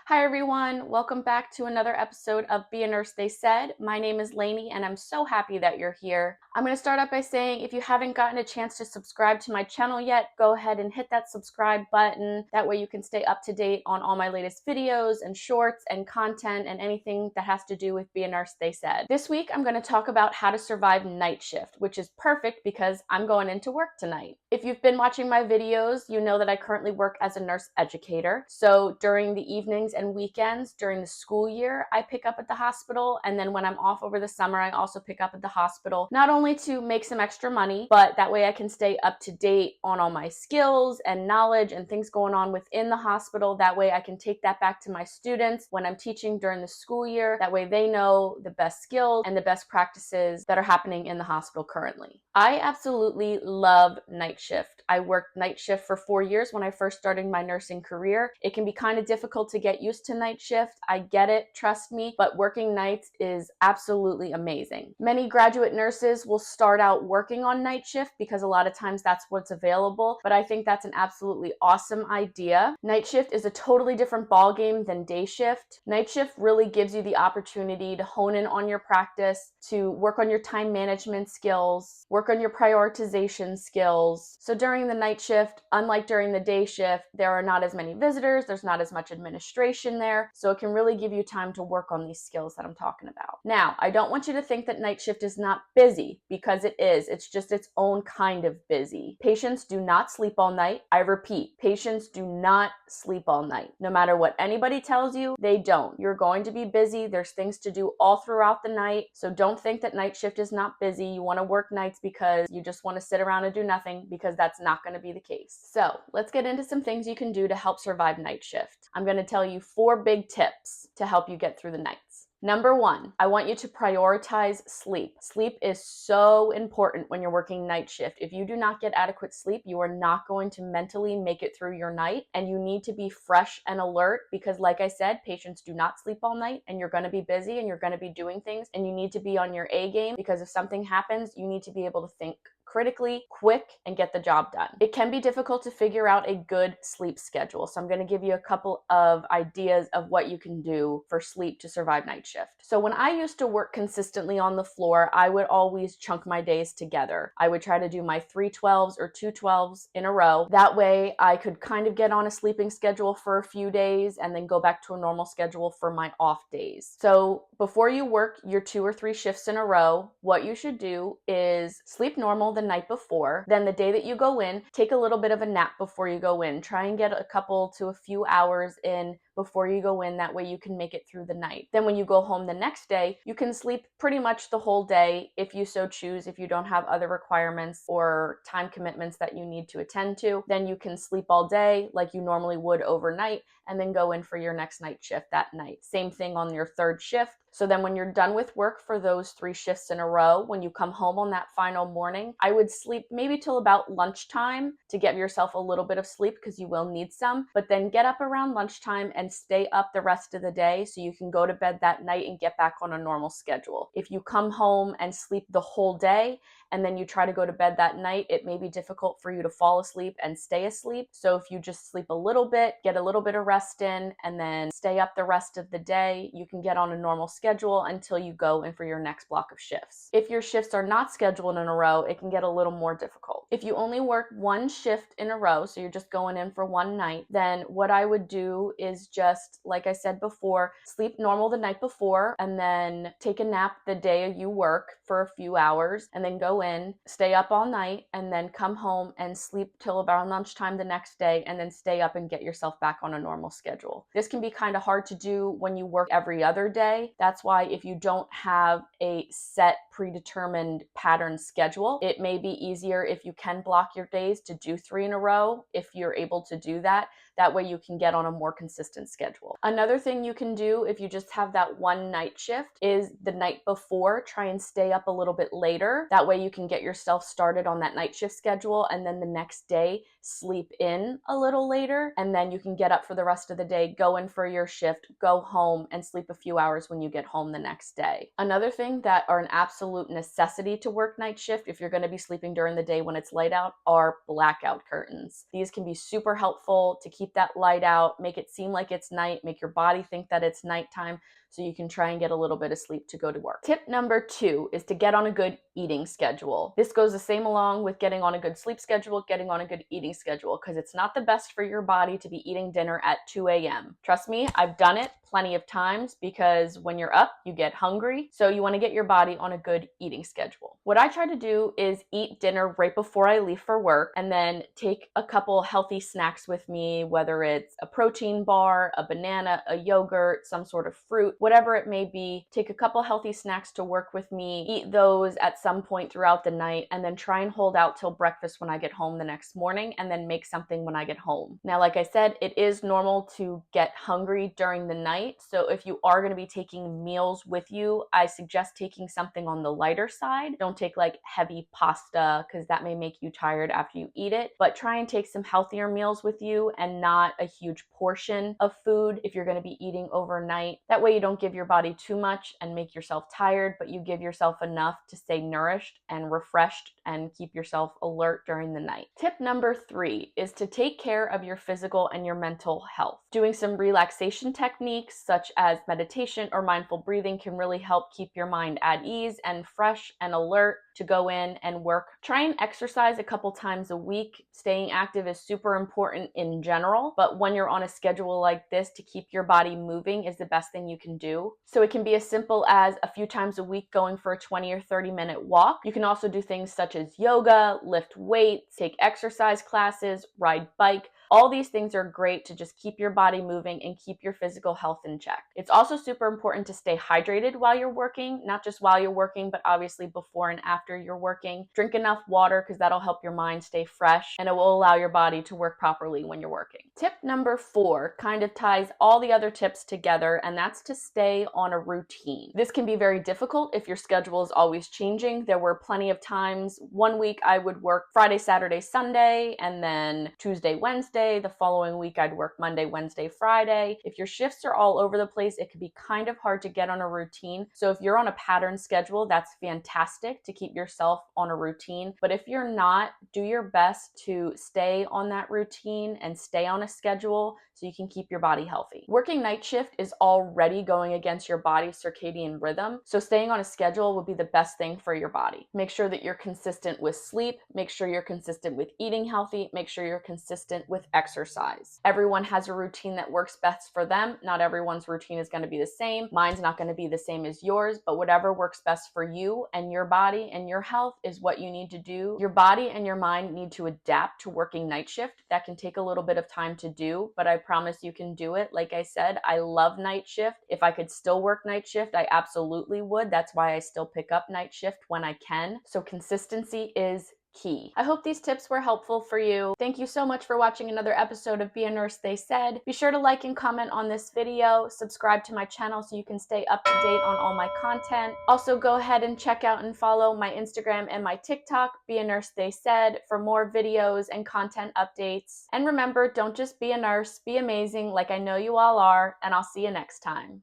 Hi everyone, welcome back to another episode of Be a Nurse They Said. My name is Lainey and I'm so happy that you're here. I'm going to start out by saying if you haven't gotten a chance to subscribe to my channel yet, go ahead and hit that subscribe button. That way you can stay up to date on all my latest videos and shorts and content and anything that has to do with Be a Nurse They Said. This week I'm going to talk about how to survive night shift, which is perfect because I'm going into work tonight. If you've been watching my videos, you know that I currently work as a nurse educator. So during the evenings and weekends during the school year, I pick up at the hospital. And then when I'm off over the summer, I also pick up at the hospital, not only to make some extra money, but that way I can stay up to date on all my skills and knowledge and things going on within the hospital. That way I can take that back to my students when I'm teaching during the school year. That way they know the best skills and the best practices that are happening in the hospital currently. I absolutely love night shift. I worked night shift for 4 years when I first started my nursing career. It can be kind of difficult to get used to night shift. I get it, trust me, but working nights is absolutely amazing. Many graduate nurses will start out working on night shift because a lot of times that's what's available, but I think that's an absolutely awesome idea. Night shift is a totally different ballgame than day shift. Night shift really gives you the opportunity to hone in on your practice, to work on your time management skills, work on your prioritization skills. So during the night shift, unlike during the day shift, there are not as many visitors, there's not as much administration there, so it can really give you time to work on these skills that I'm talking about. Now, I don't want you to think that night shift is not busy, because it is. It's just its own kind of busy. Patients do not sleep all night. I repeat, patients do not sleep all night. No matter what anybody tells you, they don't. You're going to be busy. There's things to do all throughout the night, so don't think that night shift is not busy. You want to work nights because you just want to sit around and do nothing, because that's not going to be the case. So let's get into some things you can do to help survive night shift. I'm going to tell you 4 big tips to help you get through the nights. Number 1, I want you to prioritize sleep. Sleep is so important when you're working night shift. If you do not get adequate sleep, you are not going to mentally make it through your night, and you need to be fresh and alert because, like I said, patients do not sleep all night, and you're going to be busy and you're going to be doing things, and you need to be on your A game because if something happens, you need to be able to think critically, quick, and get the job done. It can be difficult to figure out a good sleep schedule, so I'm going to give you a couple of ideas of what you can do for sleep to survive night shift. So when I used to work consistently on the floor, I would always chunk my days together. I would try to do my 3/12s or 2/12s in a row. That way I could kind of get on a sleeping schedule for a few days and then go back to a normal schedule for my off days. So before you work your 2 or 3 shifts in a row, what you should do is sleep normal the night before. Then the day that you go in, take a little bit of a nap before you go in. Try and get a couple to a few hours in before you go in. That way you can make it through the night. Then when you go home the next day, you can sleep pretty much the whole day if you so choose. If you don't have other requirements or time commitments that you need to attend to, then you can sleep all day like you normally would overnight and then go in for your next night shift that night. Same thing on your 3rd shift. So then when you're done with work for those 3 shifts in a row, when you come home on that final morning, I would sleep maybe till about lunchtime to get yourself a little bit of sleep because you will need some, but then get up around lunchtime and stay up the rest of the day so you can go to bed that night and get back on a normal schedule. If you come home and sleep the whole day and then you try to go to bed that night, it may be difficult for you to fall asleep and stay asleep. So if you just sleep a little bit, get a little bit of rest in, and then stay up the rest of the day, you can get on a normal schedule until you go in for your next block of shifts. If your shifts are not scheduled in a row, it can get a little more difficult. If you only work 1 shift in a row, so you're just going in for 1 night, then what I would do is just, like I said before, sleep normal the night before and then take a nap the day you work for a few hours and then go in, stay up all night, and then come home and sleep till about lunchtime the next day and then stay up and get yourself back on a normal schedule. This can be kind of hard to do when you work every other day. That's why if you don't have a set predetermined pattern schedule, it may be easier if you can block your days to do 3 in a row if you're able to do that. That way you can get on a more consistent schedule. Another thing you can do if you just have that 1 night shift is the night before, try and stay up a little bit later. That way you can get yourself started on that night shift schedule, and then the next day sleep in a little later, and then you can get up for the rest of the day, go in for your shift, go home, and sleep a few hours when you get home the next day. Another thing that are an absolute absolute necessity to work night shift if you're going to be sleeping during the day when it's light out are blackout curtains. These can be super helpful to keep that light out, make it seem like it's night, make your body think that it's nighttime, so you can try and get a little bit of sleep to go to work. Tip number 2 is to get on a good eating schedule. This goes the same along with getting on a good sleep schedule, getting on a good eating schedule, because it's not the best for your body to be eating dinner at 2 a.m. Trust me, I've done it plenty of times, because when you're up, you get hungry, so you want to get your body on a good eating schedule. What I try to do is eat dinner right before I leave for work, and then take a couple healthy snacks with me, whether it's a protein bar, a banana, a yogurt, some sort of fruit, whatever it may be. Take a couple healthy snacks to work with me, eat those at some point throughout the night, and then try and hold out till breakfast when I get home the next morning, and then make something when I get home. Now, like I said, it is normal to get hungry during the night, so if you are going to be taking meals with you, I suggest taking something on the lighter side. Don't take like heavy pasta, because that may make you tired after you eat it, but try and take some healthier meals with you and not a huge portion of food if you're going to be eating overnight. That way you don't give your body too much and make yourself tired, but you give yourself enough to stay nourished and refreshed and keep yourself alert during the night. Tip number 3 is to take care of your physical and your mental health. Doing some relaxation techniques such as meditation or mindful breathing can really help keep your mind at ease and fresh and alert to go in and work. Try and exercise a couple times a week. Staying active is super important in general, but when you're on a schedule like this, to keep your body moving is the best thing you can do. So it can be as simple as a few times a week going for a 20 or 30-minute walk. You can also do things such as yoga, lift weights, take exercise classes, ride bike. All these things are great to just keep your body moving and keep your physical health in check. It's also super important to stay hydrated while you're working, not just while you're working, but obviously before and after you're working. Drink enough water, because that'll help your mind stay fresh and it will allow your body to work properly when you're working. Tip number 4 kind of ties all the other tips together, and that's to stay on a routine. This can be very difficult if your schedule is always changing. There were plenty of times, one week I would work Friday, Saturday, Sunday, and then Tuesday, Wednesday. The following week I'd work Monday, Wednesday, Friday. If your shifts are all over the place, it can be kind of hard to get on a routine. So if you're on a pattern schedule, that's fantastic to keep yourself on a routine. But if you're not, do your best to stay on that routine and stay on a schedule so you can keep your body healthy. Working night shift is already going against your body's circadian rhythm, so staying on a schedule would be the best thing for your body. Make sure that you're consistent with sleep, make sure you're consistent with eating healthy, make sure you're consistent with exercise. Everyone has a routine that works best for them. Not everyone's routine is going to be the same. Mine's not going to be the same as yours, but whatever works best for you and your body and your health is what you need to do. Your body and your mind need to adapt to working night shift. That can take a little bit of time to do, but I promise you can do it. Like I said, I love night shift. If I could still work night shift, I absolutely would. That's why I still pick up night shift when I can. So consistency is key. I hope these tips were helpful for you. Thank you so much for watching another episode of Be a Nurse They Said. Be sure to like and comment on this video, subscribe to my channel so you can stay up to date on all my content. Also, go ahead and check out and follow my Instagram and my TikTok, Be a Nurse They Said, for more videos and content updates. And remember, don't just be a nurse, be amazing like I know you all are, and I'll see you next time.